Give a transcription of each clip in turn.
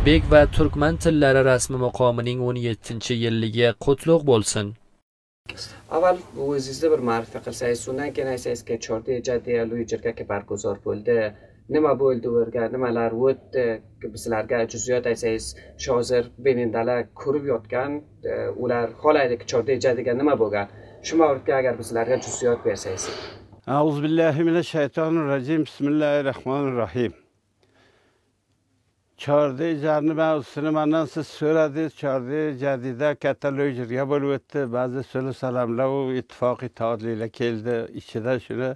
O'zbek va turkman tillari rasmi maqomining 17-yilligi qutlug' bo'lsin. Avval o'zingizda bir ma'rifa qilsangiz, undan keyin aytsangizki, 4 jaddiy loyihaga barguzor bo'ldi. Nima bo'ldi o'rga, nimalar o'tdi? Bizlarga juz'iyat aytsangiz, hozir Benindalar ko'rib yotgan, ular xohlaydi-ki 4 jaddiga nima bo'lgan? Shu mavzuga agar bizlarga juz'iyat bersangiz. Auzubillahimineşşeytanirracim. Bismillahirrahmanirrahim. Çordi jarni mavzusini mendan siz so'radingiz. Chordi jadida katta loyihaga bo'lib o'tdi. Ba'zi so'li salamlar u ittifoq itoatlilar keldi. Ichida shuni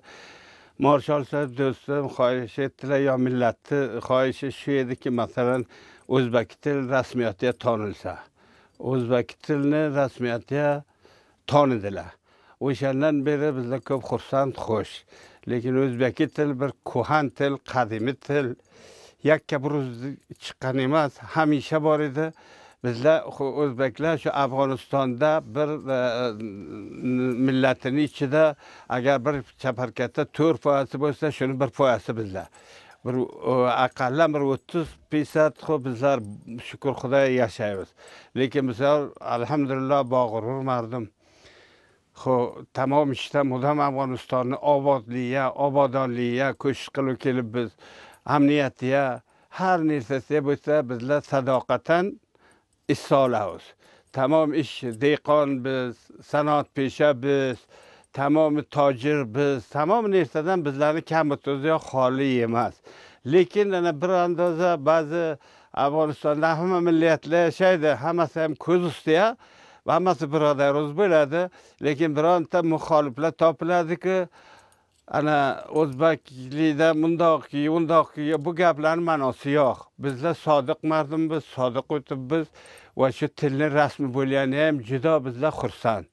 marshal do'stim xohish etdilar, yo millatni xohishi shu ediki, masalan, o'zbek til rasmiyatiga tanilsa. O'zbek tilni rasmiyatiga tanidilar. O'shandan beri bizlar ko'p xursand, xo'sh. Lekin o'zbek til bir ko'han til, qadimiy til. Yakka bir chiqqan emas, hamisha bor edi. Bizlar o'zbeklar shu Afg'onistonda bir millatining ichida agar bir chaparkatda 4% bo'lsa, shuni 1% bizlar. Bir aqallan bir 30% bizlar shukr Xudoga yashaymiz. Lekin bizlar alhamdulillah bag'rur mardum. Tamom ishda mudom Afg'onistonni obodonligiga ko'shish qilib kelib biz amniyatiga har narsasiga bo'lsa bizlar sadoqatan ish solamiz. Tamom ish dehqon biz, sanoat pesha biz, tamomi tojir biz, tamom narsadan bizlarni kamito'zi xoli emas. Lekin ana bir andoza ba'zi Afg'onistonda hamma millatlar yashaydi, hammasi ham ko'z ustida, hammasi birodarimiz bo'ladi. Lekin bironta muxoliflar topiladiki, ana o'zbeklikda mundoq bu gaplarning ma'nosi yo'q. Bizlar sodiq mardummiz, sodiq o'tibmiz va shu tilni rasmi bo'lgani ham juda bizlar xursand.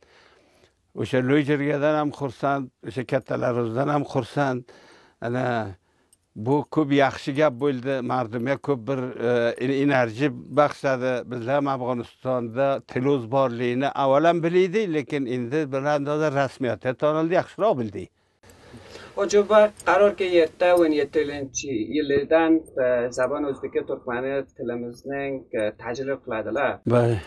O'sha loyihadan ham xursand, o'sha kattalarimizdan ham xursand. Ana bu ko'p yaxshi gap bo'ldi, mardumga ko'p bir enerji bag'ishladi. Bizlar ham Afg'onistonda tilimiz borligini avvalan bildik, lekin endi bir andoza rasmiyatga tanildi, yaxshiroq bildik. Ojuba qarorga 17-yildan zabon o'zbek turkmani tilimizning tajrib qiladilar.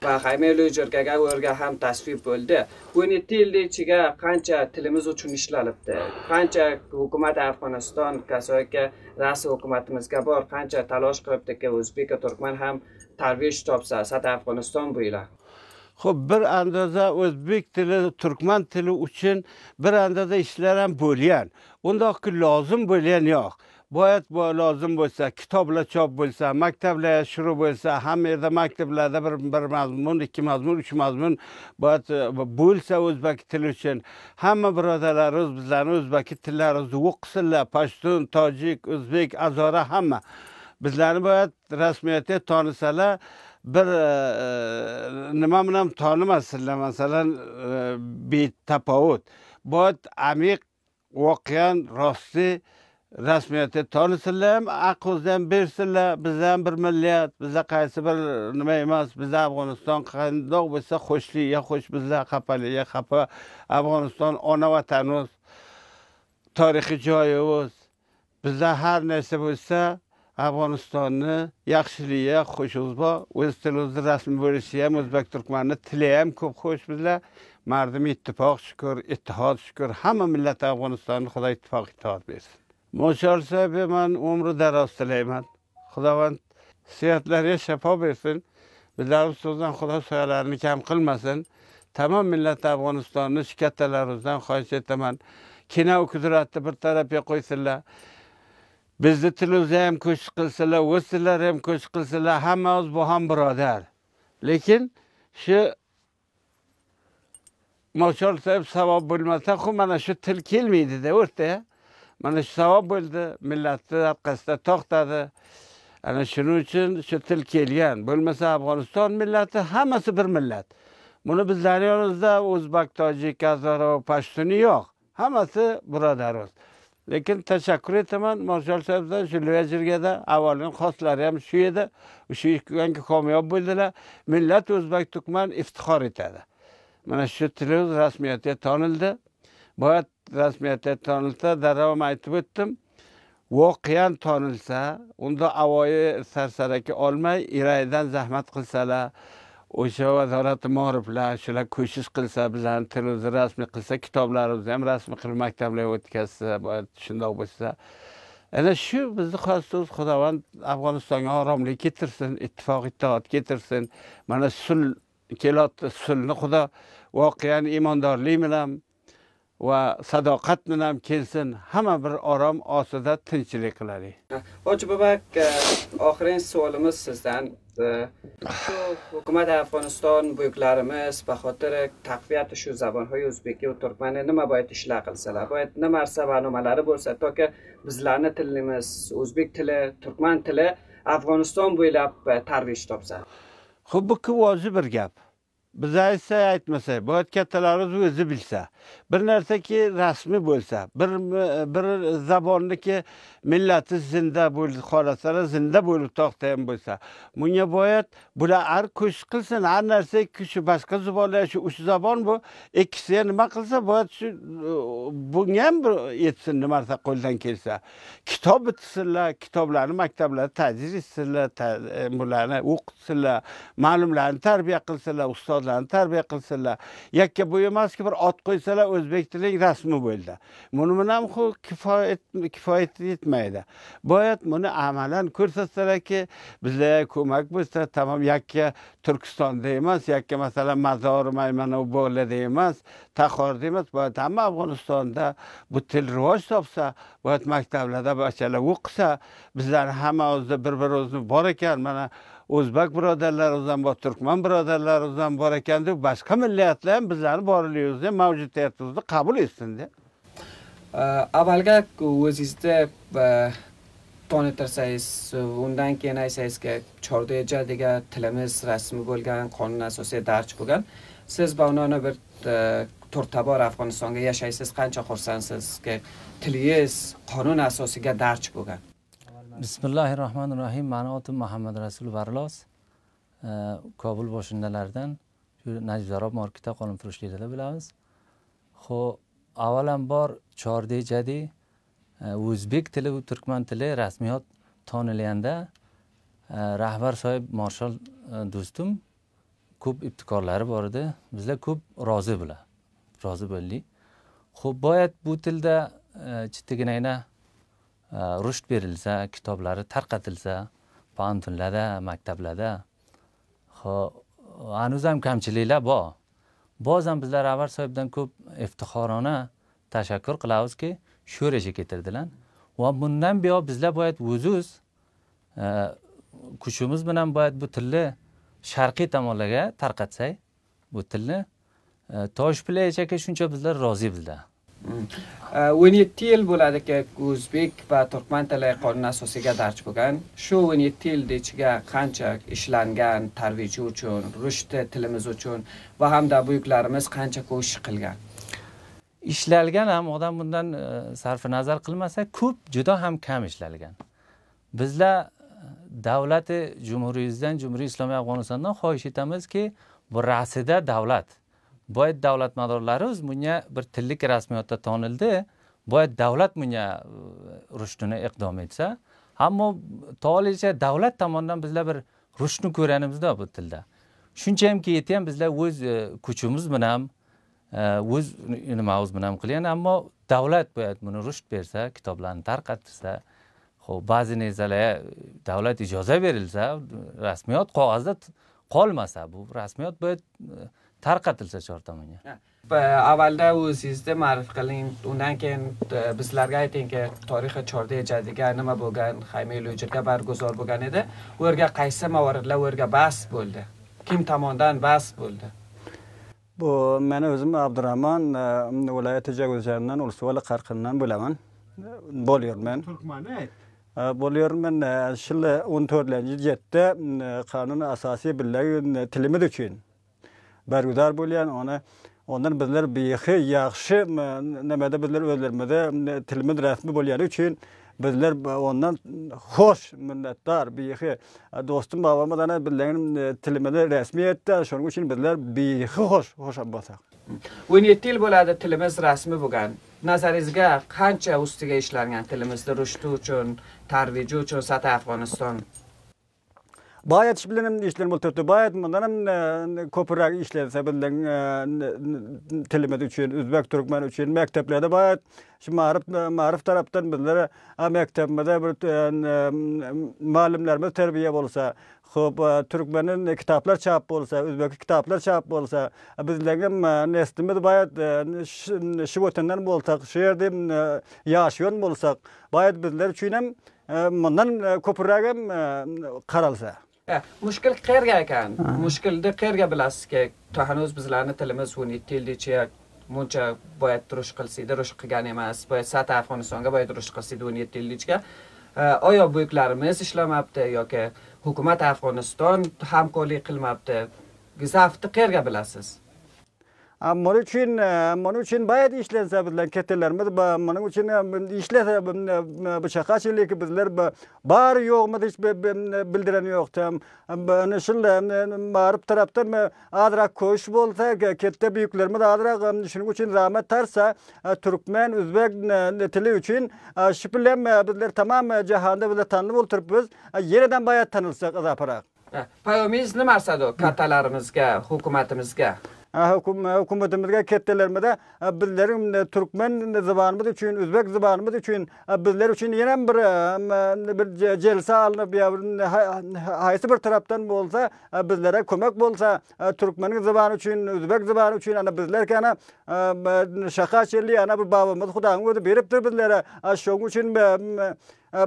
Va Xayme loyihaga o'rga ham tasvib bo'ldi. 17 yil ichiga qancha tilimiz uchun ishlanibdi? Qancha hukumat Afg'oniston kasoyga rasmiy hukumatimizga bor, qancha talosh qilibdiki o'zbek turkman ham tarbiya topsa, sat Afg'oniston bo'ylar. Xo'p, bir andoza o'zbek tili, turkman tili uchun bir andoza ishlar ham bo'lgan. Undoqki lozim bo'lgan yo'q. Boyat lozim bo'lsa, kitoblar chop bo'lsa, maktablar shuru bo'lsa, hamma yerda maktablarda bir mazmun, 2 mazmun, 3 mazmun bo'lsa o'zbek tili uchun hamma birodarlarimiz bizlarni o'zbek tillarimizni o'qisinlar, pashtun, tojik, o'zbek, azora hamma. Bizlarni boyat rasmiyatga tanisalar, bir nima bilan tanimasizlar, masalan, betafovut. Boyat amiq voqean rosti rasmiyatga tanisinlar, ham aqldan bersinlar. Bizlar bir millat, bizlar qaysi bir nima emas, bizlar Afg'oniston qandoq bo'lsa xo'shlikga xo'sh, bizlar xafalikga xafa. Afg'oniston ona vatanimiz, tarixiy joyimiz. Bizlar har narsa bo'lsa Afg'onistonni yaxshiligiga xo'shimiz bor. O'z tilimizni rasmiy bo'lishi ham, o'zbek turkmanni tili ham ko'p xo'sh bizlar. Mardum ittifoq shukr, ittihod shukr, hamma millat Afg'onistonni Xudo ittifoq itoat bersin. Moshal sahibi men umri daroz tilayman. Xudovand sihatlariga shifo bersin. Bizlarimiz so'zdan Xudo soyalarini kam qilmasin. Tamom millat Afg'onistonni shu kattalarimizdan xohish etaman. Kina qudratni bir tarafga qo'ysinlar. Bizni tilimizni ham ko'chish qilsalar, o'z tillari ham ko'chish qilsalar, hammamiz bu ham birodar. Lekin shu moshal sahib savob bo'lmasa, mana shu til kelmaydi-da o'rta. Mana shu savob bo'ldi, millatni orqasida to'xtadi. Ana shuning uchun shu til kelgan. Bo'lmasa Afg'oniston millati hammasi bir millat. Buni bizlarning yonimizda o'zbek, tojik, azaro, pashtuni yo'q. Hammasi birodarimiz. Lekin tashakkur etaman Moshal sahibdan, shu loyihaga avvalgi xoslari ham shu edi. Shu ishga kamoyob bo'ldilar. Millat o'zbek turkman iftixor etadi. Mana shu tilimiz rasmiyatga tanildi. Boyat rasmiyatga tanilsa, davom aytib o'tdim. voqean tonilsa, unda avoyi sarsaraki olmay, irayidan zahmat qilsalar, o'sha vazorat ma'riflar shular ko'shish qilsa, bizlarni tilimizni rasmiy qilsa, kitoblarimizni ham rasmiy qilib maktablarga o'tkazsa, shundoq bo'lsa, ana shu bizni xosimiz Xudovand Afg'onistonga oromlik keltirsin, ittifoq ittihoad keltirsin. Mana sulh kelayotdi, sulhni Xudo voqean iymondorlik bilan va sadoqat bilan kelsin. Hamma bir orom ostida tinchlik qilaylik. Hoji Bobak, oxirgi savolimiz sizdan. Shu hukumat Afg'oniston buyuklarimiz baxotir taqviyat shu zabonهای o'zbeki va turkmani nima bo'yat ishlar qilsalar, bo'yat nima narsa barnomalari bo'lsa, toki bizlarning tilimiz, o'zbek tili, turkman tili Afg'oniston bo'ylab tarvish topsa. Xo'p, bu vojib bir gap. Biz aytsa aytmasa, bo'yat kattalarimiz o'zi bilsa, bir narsaki rasmiy bo'lsa, bir zabonniki millati zinda bo'lib qolasalar, zinda bo'lib to'xtagan bo'lsa, bunga bo'yat bular har ko'sh qilsin, har narsa shu boshqa zabonlar shu uch zabon bu, ikkisiga nima qilsa, bo'yat shu bunga ham yetsin, nimarsa qo'ldan kelsa. Kitob bitsinlar, kitoblarni maktablarda tadris etsinlar, bularni o'qitsinlar, ma'lumlarni tarbiya qilsinlar, ustozlarni tarbiya qilsinlar. Yakka bu emaski, bir ot qo'ysalar o'zbek tili rasmi bo'ldi. Buni bilan kifoyat yetmaydi. Boyat buni amalan ko'rsatsalarki, bizlarga ko'mak bo'lsa, tamom yakka Turkistonda emas, yakka masalan Mazor, Maymana bog'larda emas, Taxorda emas, boyat hamma Afg'onistonda bu til rivoj topsa, boyat maktablarda bachchalar o'qisa, bizlar hamma o'zida bir-birimizni bor ekan, mana o'zbek birodarlarimiz ham bor, turkman birodarlarimiz ham bor ekan deb, boshqa millatlar ham bizlarni borligimizni, mavjudiyatimizni qabul etsin-da. Avvalga o'zingizda tonirsangiz, undan keyin aytsangizki, Chordiyadagi tilimiz rasmiy bo'lgan, qonun asosiy darj bo'lgan. Siz ba'nona bir to'rtabor Afg'onistonga yashaysiz, qancha xursandsiz-ki tilingiz qonun asosiga darj bo'lgan. Bismillahirrahmanirrahim. Mani otim Muhammad Rasul Varlos. Kobul boshindalaridan shu Najzarob marketda qonunfurushlikda bilamiz. Xo'p, avvalambor Chordiyada o'zbek tili va turkman tili rasmiyat tanilganda rahbar sohib Marshal do'stim ko'p ibtikorlari bor edi. Bizlar ko'p rozi bo'ldik. Xo'p, boyat bu tilda chittiginayna rushd berilsa, kitoblari tarqatilsa, pantunlarda, maktablarda. Xo'p, hanuz ham kamchiliklar bor. Ba'zan bizlar rahbar sohibdan ko'p iftixorona tashakkur qilamizki, shu yerga keltirdilar. Va bundan buyon bizlar boyat o'zimiz kuchimiz bilan boyat bu tilni sharqiy tomonlarga tarqatsak, bu tilni toshpilaychaga shuncha bizlar rozi bizlar. 17 yil bo'ladiki, o'zbek va turkman tili qonun asosiga darj bo'lgan. Shu 17 yil ichiga qancha ishlangan tarbiya uchun, rushd tilimiz uchun va hamda buyuklarimiz qancha ko'shish qilgan. Ishlalgan ham odam bundan sarfi nazar qilmasa, ko'p juda ham kam ishlalgan. Bizlar davlati Jumhuriyatdan, Jumhuriyat Islomiy Afg'onistondan xohish etamizki, bu rasida davlat boyat davlat madorlarimiz bunga bir tillik rasmiyatda tanildi. Boyat davlat bunga rushdini iqdom etsa, ammo to'liqcha davlat tomonidan bizlar bir rushdni ko'ranimizda bu tilda. Shuncha hamki yetgan bizlar o'z kuchimiz bilan, o'z nimamiz bilan qilgan, ammo davlat boyat buni rushd bersa, kitoblarni tarqatsa, xo'p, ba'zi narsalarga davlat ijozat berilsa, rasmiyat qog'ozda qolmasa, bu rasmiyat boyat tarqatilsa chor tomonga. Avvalda o'zingizni ma'rif qiling, undan keyin bizlarga aytingki, tarixi Chordiyadagi nima bo'lgan, Xaymelujirga barguzor bo'lgan edi. U yerga qaysi mavoridlar u yerga bas bo'ldi? Kim tomonidan bas bo'ldi? Bu men o'zim Abdurahmon viloyat tajovuzchilaridan Ulsuvala Qarqindan bo'laman. Bo'lyapman. Turkmani ayt. Bo'lyapman. Shilla 14-yilda qonun asosiy bilan tilimiz uchun barguzar bo'lgan, ondan bizlar bexi yaxshi nimada bizlar o'zlarimizda tilimiz rasmiy bo'lgani uchun bizlar ondan xo'sh minnatdor bexi do'stim babamdan bizlarning tilimizni rasmiy etdi. Shuning uchun bizlar bexi xo'sh bo'lsak. 17 yil bo'ladi tilimiz rasmiy bo'lgan. nazaringizga qancha ustiga ishlangan tilimizni rushdi uchun, tarviji uchun Sata Afg'oniston? Bayat iş bilen işlerim olturdu. Bayat bundan ko'proq işlense bilen tilimiz üçün, Özbek Türkmen üçün mekteplerde bayat şu marif taraftan bizlere mektebimizde bir muallimlerimiz terbiye bolsa, xo'p Türkmenin kitaplar çap bolsa, Özbek kitaplar çap bolsa, bizlergem neslimiz bayat şu vatandan bolsak, şu yerde yaşayan bolsak, bayat bizler üçün hem bundan ko'proq qaralsa. Mushkil qayerga ekan? Mushkilni qayerga bilasizki, hanuz bizlarning tilimiz 17 yilgacha muncha boyat turush qilsaydi, rush qilgan emas. Boyat Sata Afg'onistonga boyat rush qilsaydi 17 yilgacha. Oyo buyuklarimiz ishlamabdi yoki hukumat Afg'oniston hamkorlik qilmabdi. Gizafni qayerga bilasiz? Onun için bayat işlense bizler kettelerimiz, onun için işlese bıçakaçılık bizler bar yok mu hiç bildiren yoktu. Şöyle marif taraftan adrak koş bolsa, kette büyüklerimiz adrak şunun için rahmet tarsa, Türkmen, Özbek tili için şüphelen bizler tamam cihanda bizler tanınıp oturup biz yeniden bayat tanılsak azaparak. Payomiz ne maksadu kattalarimizga, hukumatimizga? Hukumatimizga kettelermede bizlerin Türkmen zamanımız için, Özbek zamanımız için bizler için yine bir celse alınıp haysi bir taraftan bolsa bizlere kömek bolsa Türkmenin zamanı için, Özbek zamanı için bizler kana şakaçeli ana bir babamız Xudanın beriptir bizlere şoň için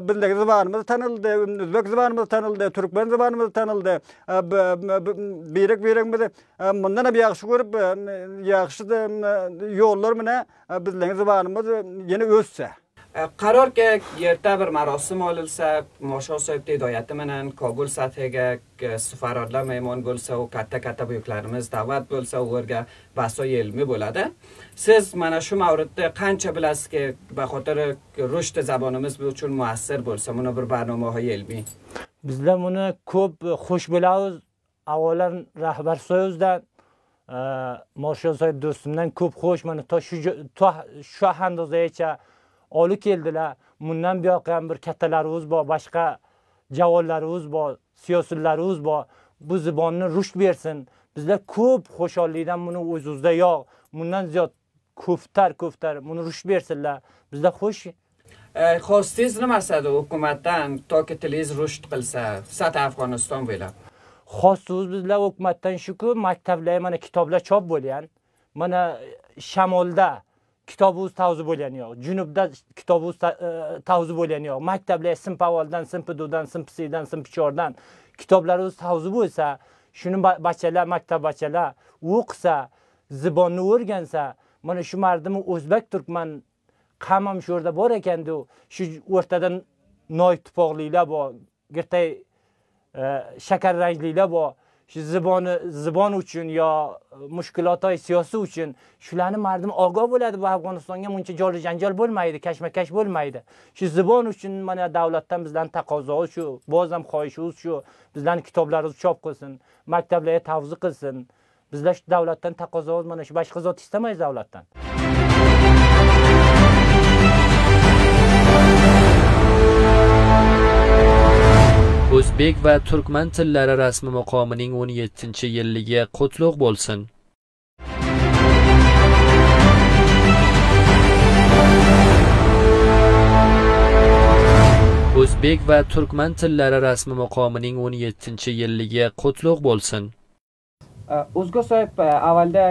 bizler zamanımız tanıldı, Özbek zamanımız tanıldı, Türkmen zamanımız tanıldı. Birek bundan bir yaxşı görüp yaxşı yollar mı bizler zamanımız yine ötse. Qarorga yerda bir marosim olinsa, Moshol sohibning hidoyati bilan Kobul sathiga safarlar mehmon bo'lsa, u katta buyuklarimiz da'vat bo'lsa, u yerga bahso ilmiy bo'ladi. Siz mana shu mavridda qancha bilasizki, baxotir rushd zabonimiz uchun muassir bo'lsa, buni bir barnomahoy ilmiy. Bizlar buni ko'p xush bo'lamiz. Avvalan rahbar so'zdan Moshol sohib do'stimdan ko'p xush, mana shu handozagacha olib keldilar. Bundan buyoqqa ham bir kattalarimiz bor, boshqa javonlarimiz bor, siyosatlarimiz bor. Bu zibonni rushd bersin. Bizlar ko'p xo'shollikdan buni o'zimizda yo'q. Bundan ziyod ko'ptar buni rushd bersinlar. Bizlar xush. Xostingiz nima maqsadi hukumatdan toki tilingiz rushd qilsa, Sata Afg'oniston bo'ylab? Xostingiz bizlar hukumatdan shuku, maktablar mana kitoblar chop bo'lgan. Mana shamolda kitobimiz tavzi bo'lgani yo'q. Junubda kitobimiz tavzi bo'lgani yo'q. Maktablar sinf avvaldan, sinf do'dan, sinf sidan, sinf chordan kitoblarimiz tavzi bo'lsa, shuni bachchalar, maktab bachchalar o'qisa, zibonni o'rgansa, mana shu mardimi O'zbek Turkman qammam shu yerda bor ekan-da, shu o'rtadan noy tupoqliklar bor, g'irtay shakar rangliklar bor. Shu zibon uchun yo mushkulotlar siyosiy uchun shularni mardim ogoh bo'ladi. Bu Afg'onistonga muncha joli janjal bo'lmaydi, kashmakash bo'lmaydi. Shu zibon uchun mana davlatdan bizlarning taqozosi shu, ba'zan xohishimiz shu, bizlarning kitoblarimizni chop qilsin, maktablarga tavzi qilsin. Bizlar shu davlatdan taqozomiz mana shu, boshqa zot istamaymiz davlatdan. O'zbek va Turkman tillari rasmiy maqomining 17-yilligi qutlug' bo'lsin. O'zbek va Turkman tillari rasmiy maqomining 17-yilligi qutlug' bo'lsin. O'zga so'yib avvalda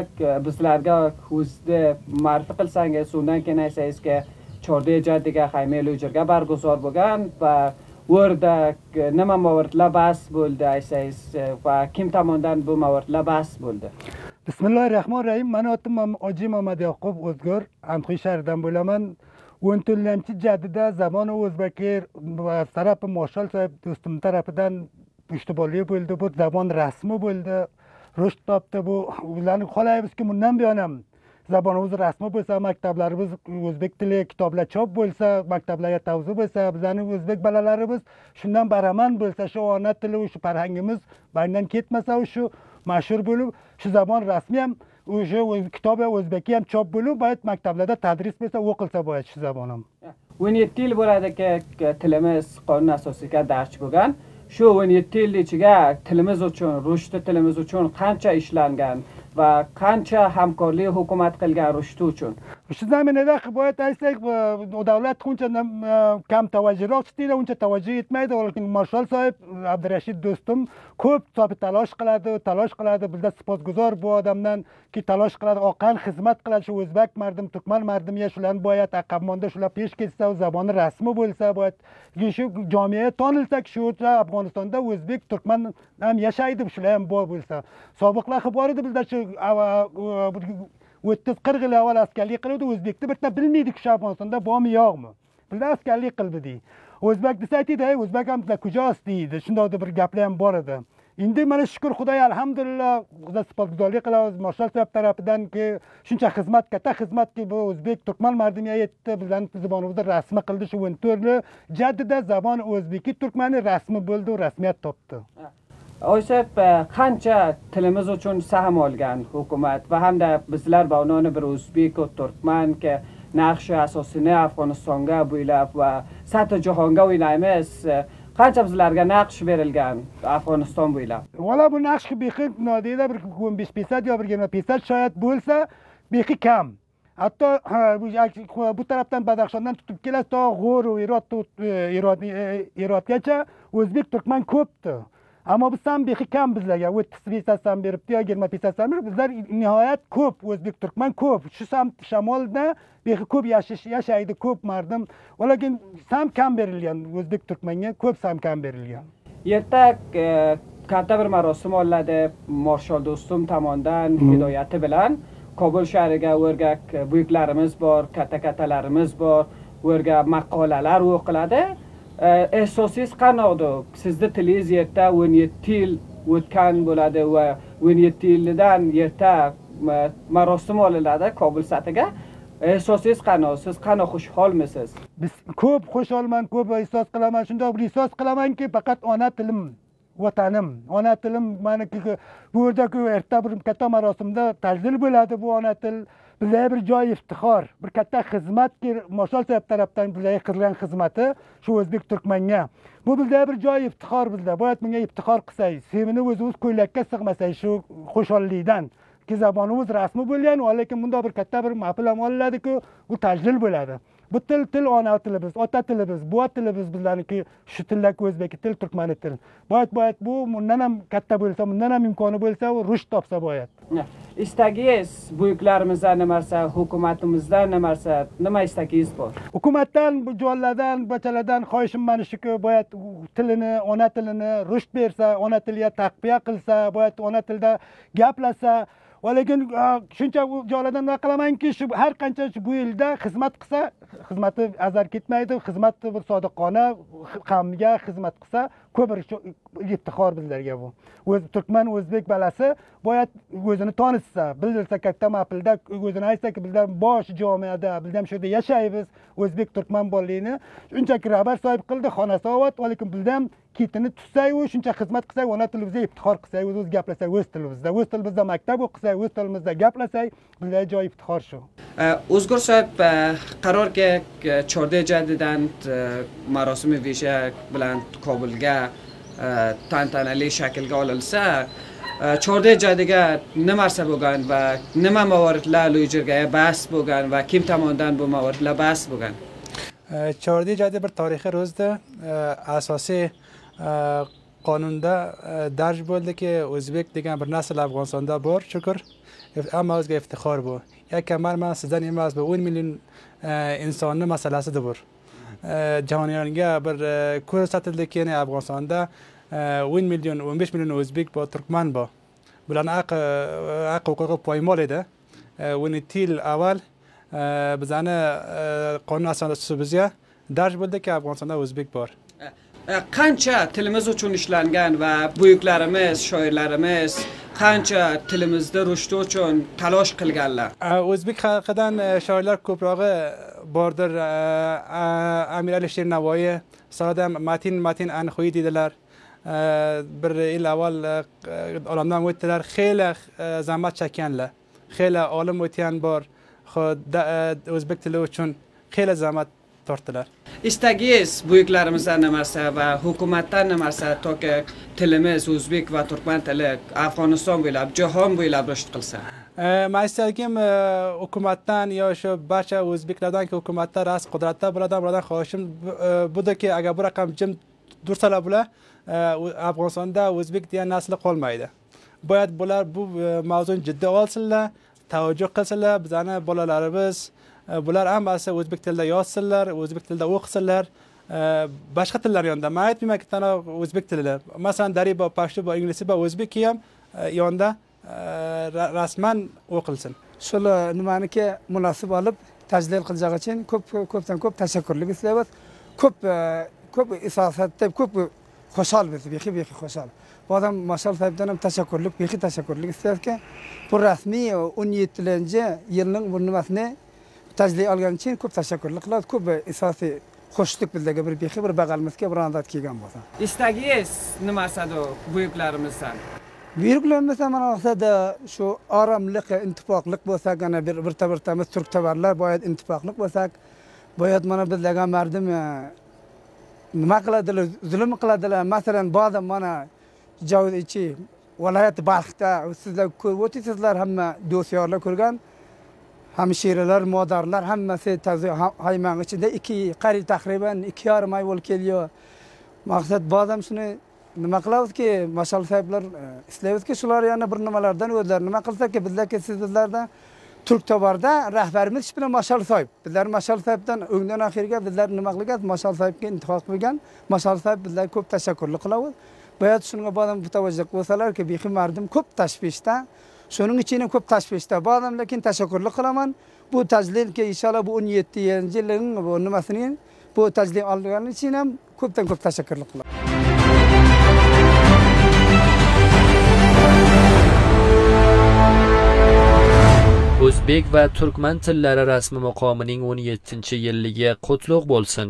bizlarga o'zida ma'rifa qilsangiz, undan keyin aytsangizki, Chorda ijodiga Xayme Lujurga barguzor bo'lgan va o'rda nima mavridlar bahs bo'ldi aytsangiz va kim tomonidan bu mavridlar bahs bo'ldi? Bismillahirrahmanirrahim. Men atim Oji Mamad Yoqub O'zgur, Anxiy shahridan bo'laman. 14-jadida zamoni O'zbekir tarafi Moshol sohib do'stim tarafidan pushtibollik bo'ldi. Bu zamon rasmi bo'ldi. Rushd topdi. Bu ularni xohlaymizki, bundan buyon ham zamonimiz rasmi bo'lsa, maktablarimiz o'zbek tili kitoblar chop bo'lsa, maktablarga tavzi bo'lsa, bizlarning o'zbek balalarimiz shundan baraman bo'lsa, shu ona tili, shu farhangimiz baydan ketmasa, shu mashhur bo'lib, shu zamon rasmi ham o'sha kitob o'zbeki ham chop bo'lib boyad maktablarda tadris bo'lsa o'qilsa boyad shu zamonim 17 yil bo'ladiki tilimiz qonun asosiga darch bo'lgan shu 17 yil ichiga tilimiz uchun rushdi tilimiz uchun qancha ishlangan va qancha hamkorlik hukumat qilgan rushdi uchun shu zaminada boyad aytsak davlat uncha kam tavajjuhroq istaydi uncha tavajjuh etmaydi lekin marshal sohib abdurashid do'stim ko'p talosh qiladi bizda sipotguzor bu odamdan ki talosh qiladi oqqan xizmat qiladi shu o'zbek mardim turkman mardiga shularni boyad aqabmonda shular pesh ketsa zaboni rasmi bo'lsa boyad shu jamiya tonilsak shu Afg'onistonda o'zbek turkman ham yashaydi shular ham bor bo'lsa sobiqlar bor edi bizda shu 30-40 yil avval askarlik qiluvdi o'zbekni bitta bilmaydik shu Afg'onistonda bormi yo'qmi bizda askarlik qildi deydi o'zbek desa aytadi o'zbek ham kujosi deydi shunday bir gaplar ham bor edi endi mana shukr xudoga alhamdulillah xudo sipotguzorlik qilamiz marshal sohib tarafidanki shuncha xizmat katta xizmatki bu o'zbek turkman mardimiga yetdi bizlarni zabonimizda rasmi qildi shu 14 jaddida zabon o'zbeki turkmani rasmi bo'ldi rasmiyat topdi Oysab qancha tilimiz uchun sahm olgan hukumat va hamda bizlar va unoni bir o'zbek va turkman ki naqshi asosini Afg'onistonga bo'ylab va sathi jahonga o'ylaymiz qancha bizlarga naqsh berilgan Afg'oniston bo'ylab Valla bu naqsh bexi nodida bir 15% yo bir 20% shoyat bo'lsa bexi kam hatto bu tarafdan Badaxshondan tutib keladi to G'o'r va Irotgacha o'zbek turkman ko'pdi Ama bu sam bexi kam bizlarga 30% sam beribdi yo 20% sam beribdi bizlar nihoyat ko'p o'zbek turkman ko'p shu sam shamolda bexi ko'p yashaydi ko'p mardim lekin sam kam berilgan o'zbek turkmanga ko'p sam kam berilgan erta katta bir marosim olinadi marshal do'stum tomonidan hidoyati bilan Kobul shahriga o'rgak buyuklarimiz bor kattalarimiz bor o'rga maqolalar o'qiladi Ehsosingiz qanaqdi? Sizni tilingiz yerda 17 yil o'tgan bo'ladi va 17 yildan yerda marosim olinadi Kobul satiga. Ehsosingiz qanaq? Siz qanaq xushholmisiz? Biz ko'p xushholman, ko'p ehsos qilaman. Shunday bir ehsos qilamanki, faqat ona tilim, vatanim, ona tilim meniki bu yerda erta bir katta marosimda tajdil bo'ladi bu ona til. Bizga bir joy iftixor, bir katta xizmatki marshal sohib tarafdan bizga qilgan xizmati shu o'zbek turkmanga. Bu bizga bir joy iftixor bizda. Boyat menga iftixor qilsak, sevinib o'zimiz ko'ylakka sig'masak shu xo'shollikdan. Ki zabonimiz rasmi bo'lgan, lekin bunda bir katta bir ma'qul ham olinadi-ku, bu tajdil bo'ladi. Bu til ona tilimiz, ota tilimiz, buva tilimiz bizlarniki shu tildagi o'zbek til, turkmani til. Boyat bu bundan ham katta bo'lsa, bundan ham imkoni bo'lsa, u rushd topsa boyat. Istagingiz buyuklarimizdan nimarsa, hukumatimizdan nimarsa, nima istagingiz bor? Hukumatdan, bu joylardan, bachalardan xohishim mana shuki boyat tilini, ona tilini rushd bersa, ona tiliga taqviya qilsa, boyat ona tilda gaplasa, lekin shuncha joylardan nima qilamanki, shu har qancha bu yilda xizmat qilsa, xizmati azar ketmaydi, xizmati bir sodiqona qavmiga xizmat qilsa, ko'p bir iftixor bizlarga bu. O'z turkman o'zbek balasi boyat o'zini tanitsa, bildirsa katta ma'qilda o'zini aytsa-ki, bizlar bosh jamiyada, biz ham shu yerda yashaymiz, o'zbek turkman borligini shunchaki rahbar sohib qildi, xonasi obod, lekin bizda ham kitini tutsak, u shuncha xizmat qilsak, ona tilimizga iftixor qilsak, o'z gaplasak o'z tilimizda maktab o'qisak, o'z tilimizda gaplasak, bizlar joy iftixor shu. O'zgur sohib qarorga 14 jadidan marosimi visha bilan Kobulga tantanali shaklga olinsa, 14 jadiga nima narsa bo'lgan va nima mavoridlar lo'yirga bas bo'lgan va kim tomonidan bu mavoridlar bas bo'lgan? 14 jadi bir tarixiy ro'zda asosiy qonunda darj bo'ldiki, o'zbek degan bir nasl Afg'onistonda bor, shukr. Hamma o'ziga iftixor bu. Yakamar men sizdan emas, bu 10 million insonni masalasidir bu. Jahonga bir ko'rsatildiki, ya'ni Afg'onistonda 10 million, 15 million o'zbek bor, turkman bor. Bularning huquqi poymol edi. 17 yil avval bizani qonun asosimizga darj bo'ldiki, Afg'onistonda o'zbek bor. Qancha tilimiz uchun ishlangan va buyuklarimiz, shoirlarimiz qancha tilimizda rushdi uchun talosh qilganlar. O'zbek xalqidan shoirlar ko'prog'i bordir. Amir Alisher Navoiy, Sadam Matin Anxoy dedilar. Bir yil avval olamdan o'tdilar, xeyli zahmat chekkanlar. xeyli olim o'tgan bor o'zbek tili uchun xeyli zahmat tortdilar. İstagingiz buyuklarimizdan nimasi va hukumatdan nimasi toki tilimiz o'zbek va turkman tili Afg'oniston bo'ylab, jahon bo'ylab rushd qilsa? Men istagim hukumatdan yo shu barcha o'zbeklardanki hukumatlar ras qudratda bulardan xohishim budaki agar bu raqam jim dursalar bular Afg'onistonda o'zbek degan nasli qolmaydi. Boyat bular bu mavzuni jiddiy olsinlar, tavajjuh qilsinlar, bizani bolalarimiz bular hammasi o'zbek tilida yozsinlar, o'zbek tilida o'qisinlar. Boshqa tillar yonda men aytmayman tana o'zbek tilida. Masalan, dari bor, pashto bor, ingliz bor, o'zbek ham yonda rasman o'qilsin. Shular nimaniki munosib olib tajdid qilgani uchun ko'pdan ko'p tashakkurlik islaymiz. Ko'p isosatda ko'p xo'shal biz, bexi xo'shal. Bu odam mashal sahibdan ham tashakkurlik istayapti. Bu rasmiy 17-yilning bu nimasini tajdid olgani uchun ko'p tashakkurlik qiladi. Ko'p asosiy xo'shlik bizdagi bir bexi bir bag'almizga bir andat kelgan bo'lsa. İstagingiz nimasidir buyuklarimizdan? Buyruklarimizdan mana maqsadi shu oromlik, intifoqlik bo'lsa, ana bir turk tovarlar boyat intifoqlik bo'lsak, boyat mana bizlarga mardim nima qiladilar, zulm qiladilar. Masalan, ba'zan mana Javdichi viloyat Balxda sizlar ko'rib o'tisizlar, hamma do'styorlar ko'rgan, hamshiralar, modarlar hammasi hayman ichida qariyb taxriban 2,5 oy bo'lib kelıyor. Maqsad ba'zan shuni nima qilamizki, mashal sahiblar islayapti, shular yana bir nimalardan o'zlari nima qilsak, bizlarga sizlardan Turk tovarda rahbarimiz ish bilan mashal sahib. Bizlar mashal sahibdan o'ngdan oxirga bizlar nima qilgan, mashal sahibga intifoq qilgan, mashal sahib bizlar ko'p tashakkurlik qilamiz. Bayat shunga ba'zan mutavajjih bo'lsalarki, bexi mardim ko'p tashvishda, shuning uchun ko'p tashvishda. Ba'zan lekin tashakkurlik qilaman. Bu tajdidga inshaalloh bu 17-yilning bu nimasini bu tajdid olgani uchun ham ko'pdan ko'p tashakkurlik qilaman. O'zbek va turkman tillari rasmi maqomining 17-yilligi qutlug' bo'lsin.